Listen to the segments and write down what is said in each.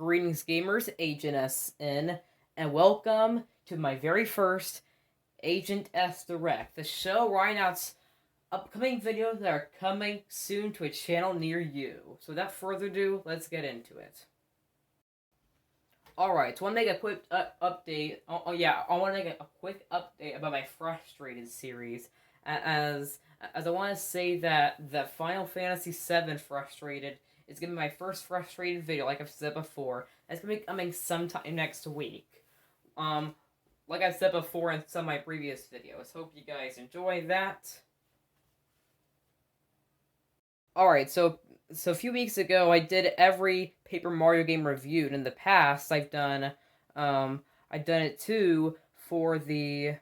Greetings gamers, Agent S in, and welcome to my very first Agent S Direct, the show where I announce upcoming videos that are coming soon to a channel near you. So without further ado, let's get into it. Alright, so I want to make a quick update. I want to make a quick update about my Frustrated series, as I want to say that the Final Fantasy VII Frustrated is going to be my first Frustrated video, like I've said before. It's going to be coming sometime next week. Like I've said before in some of my previous videos. Hope you guys enjoy that. Alright, so a few weeks ago, I did every Paper Mario game reviewed. In the past, I've done it too for the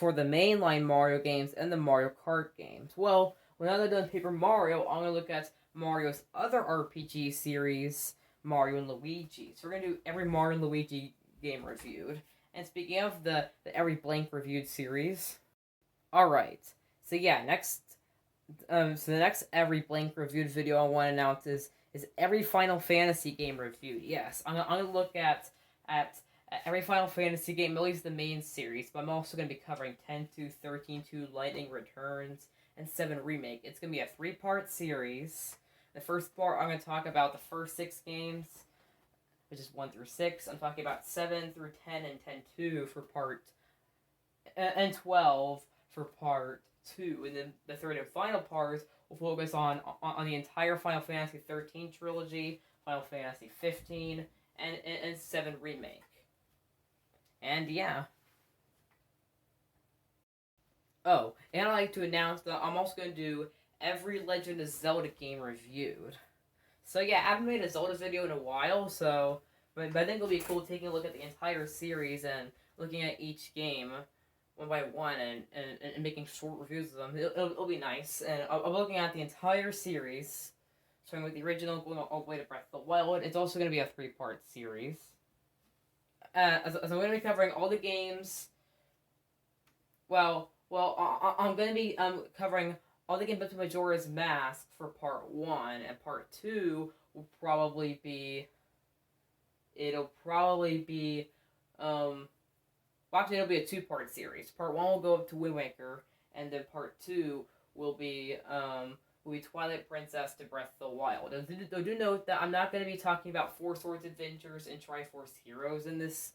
mainline Mario games and the Mario Kart games. Well, now that I've done Paper Mario, I'm gonna look at Mario's other RPG series, Mario and Luigi. So we're gonna do every Mario and Luigi game reviewed. And speaking of the every blank reviewed series, alright. So yeah, so the next every blank reviewed video I want to announce is every Final Fantasy game reviewed. Yes, I'm gonna look at every Final Fantasy game, at least the main series, but I'm also gonna be covering 10-2, 13-2, Lightning Returns, and 7 Remake. It's gonna be a 3-part series. The first part, I'm gonna talk about the first 6 games, which is 1 through 6. I'm talking about 7 through 10 and 10-2 for part, and 12 for part 2, and then the third and final part will focus on the entire Final Fantasy 13 trilogy, Final Fantasy 15, and 7 Remake. And yeah. Oh, and I'd like to announce that I'm also going to do every Legend of Zelda game reviewed. So yeah, I haven't made a Zelda video in a while, but I think it'll be cool taking a look at the entire series and looking at each game one by one and making short reviews of them. It'll be nice. And I'm looking at the entire series, starting with the original, going all the way to Breath of the Wild. It's also going to be a 3-part series. As I'm going to be covering all the games. Well, I'm going to be covering all the games up to Majora's Mask for part 1, and part 2 will probably be. It'll be a 2-part series. Part 1 will go up to Wind Waker, and then part 2 will be Twilight Princess to Breath of the Wild. Do note that I'm not going to be talking about Four Swords Adventures and Triforce Heroes in this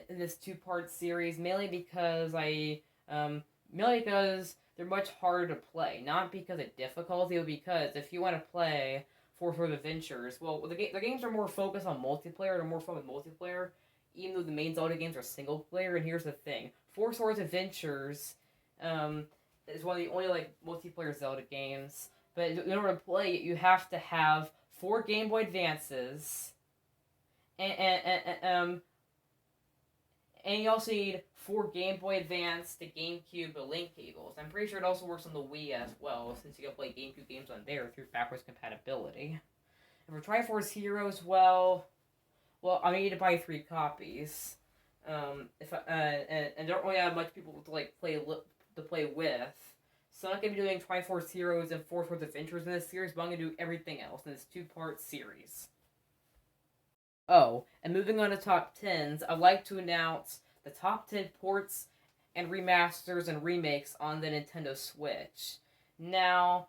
2-part series, mainly because they're much harder to play. Not because of difficulty, but because if you want to play Four Swords Adventures, well, the games are more focused on multiplayer. They're more fun with multiplayer, even though the main Zelda games are single player. And here's the thing: Four Swords Adventures is one of the only multiplayer Zelda games. But in order to play it, you have to have 4 Game Boy Advances, and you also need 4 Game Boy Advance to GameCube link cables. I'm pretty sure it also works on the Wii as well, since you can play GameCube games on there through backwards compatibility. And for Triforce Heroes, well, I need to buy 3 copies. And don't really have much people to play with. So I'm not gonna be doing Triforce Heroes and Four Swords Adventures in this series, but I'm gonna do everything else in this 2-part series. Oh, and moving on to top 10s, I'd like to announce the top 10 ports and remasters and remakes on the Nintendo Switch. Now,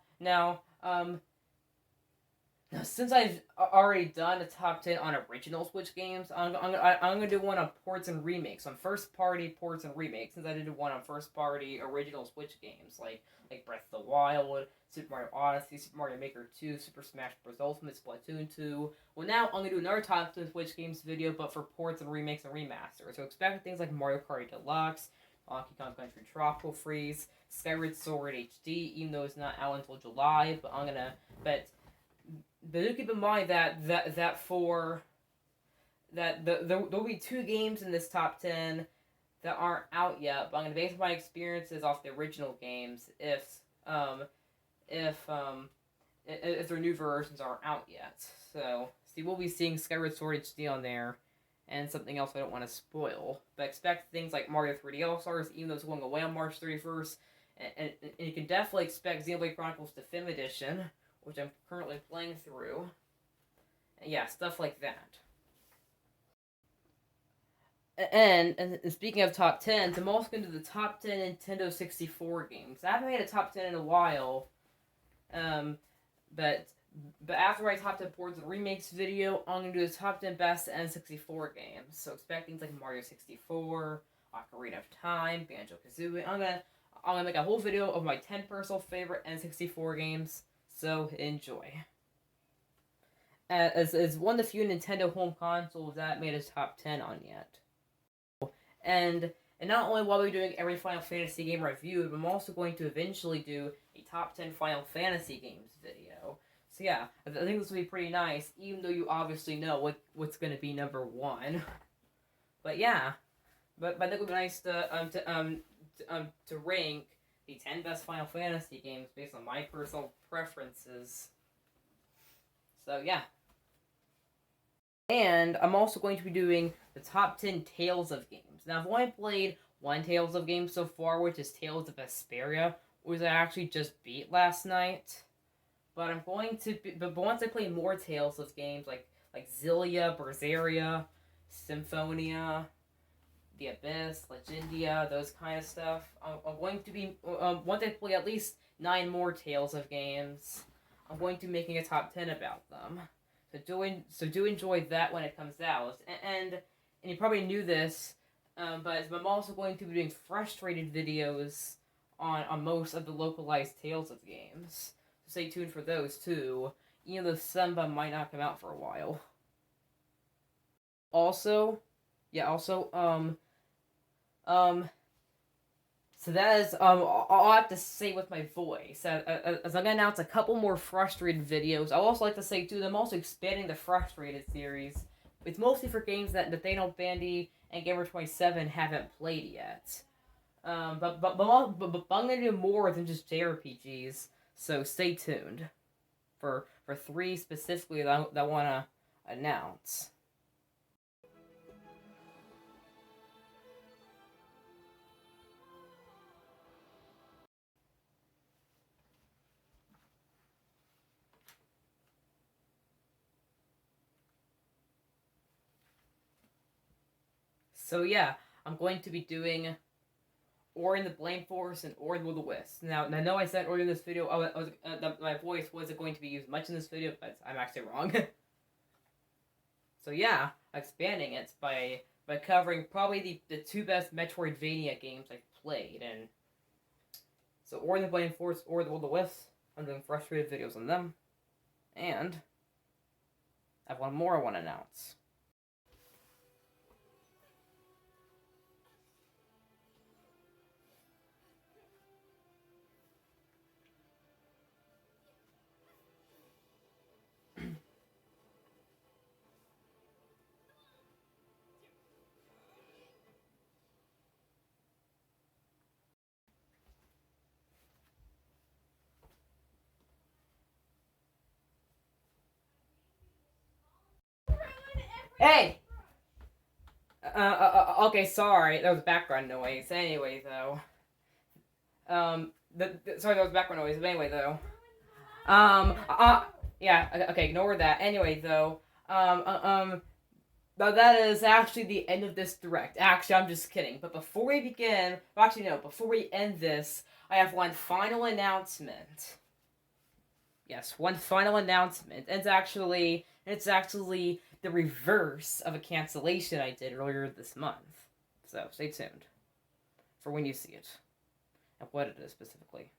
since I've already done a top 10 on original Switch games, I'm going to do one on ports and remakes, on first-party ports and remakes, since I did one on first-party original Switch games, like Breath of the Wild, Super Mario Odyssey, Super Mario Maker 2, Super Smash Bros. Ultimate, Splatoon 2. Well, now I'm going to do another top 10 Switch games video, but for ports and remakes and remasters. So expect things like Mario Kart Deluxe, Donkey Kong Country Tropical Freeze, Skyward Sword HD, even though it's not out until July, but But do keep in mind that there'll be 2 games in this top 10 that aren't out yet, but I'm gonna base my experiences off the original games if their new versions aren't out yet. So we'll be seeing Skyward Sword HD on there, and something else I don't want to spoil. But expect things like Mario 3D All-Stars, even though it's going away on March 31st, and you can definitely expect Xenoblade Chronicles Definitive Edition, which I'm currently playing through. And yeah, stuff like that. And speaking of top 10s, I'm also going to do the top 10 Nintendo 64 games. I haven't made a top 10 in a while, but after my top 10 boards and remakes video, I'm going to do the top 10 best N64 games. So expect things like Mario 64, Ocarina of Time, Banjo-Kazooie. I'm gonna make a whole video of my 10 personal favorite N64 games, so enjoy. As one of the few Nintendo home consoles that made a top 10 on yet. And not only will I be doing every Final Fantasy game reviewed, but I'm also going to eventually do a top 10 Final Fantasy games video. So yeah, I think this will be pretty nice, even though you obviously know what's going to be number 1. But yeah, but I think it would be nice to rank the 10 best Final Fantasy games based on my personal preferences. So yeah. And I'm also going to be doing the top 10 Tales of games. Now, I've only played one Tales of game so far, which is Tales of Vesperia, which I actually just beat last night. But I'm going to, but once I play more Tales of games like Xillia, Berseria, Symphonia, The Abyss, Legendia, those kind of stuff, I'm going to be, once I play at least 9 more Tales of games, I'm going to be making a top 10 about them. So do enjoy that when it comes out. And you probably knew this, but I'm also going to be doing frustrated videos on most of the localized Tales of games. So stay tuned for those too, even though some of them might not come out for a while. Also, so that is, all I have to say with my voice. As I'm going to announce a couple more Frustrated videos, I'd also like to say, too, that I'm also expanding the Frustrated series. It's mostly for games that Dano Bandy and Gamer27 haven't played yet. But I'm going to do more than just JRPGs, so stay tuned for 3 specifically that I want to announce. So yeah, I'm going to be doing Ori and the Blame Force and Ori and the Will of the Wisps. Now, I know I said earlier in this video my voice wasn't going to be used much in this video, but I'm actually wrong. So yeah, expanding it by covering probably the 2 best Metroidvania games I've played. And so Ori and the Blame Force, Ori and the Will of the Wisps, I'm doing frustrated videos on them. And I have one more I want to announce. Hey! Okay, sorry. That was background noise. Anyway, though. Sorry, that was background noise. But anyway, though. Yeah, okay, ignore that. Anyway, though. That is actually the end of this direct. Actually, I'm just kidding. But before we begin, well, actually, no, before we end this, I have one final announcement. Yes, one final announcement. It's actually the reverse of a cancellation I did earlier this month. So stay tuned for when you see it and what it is specifically.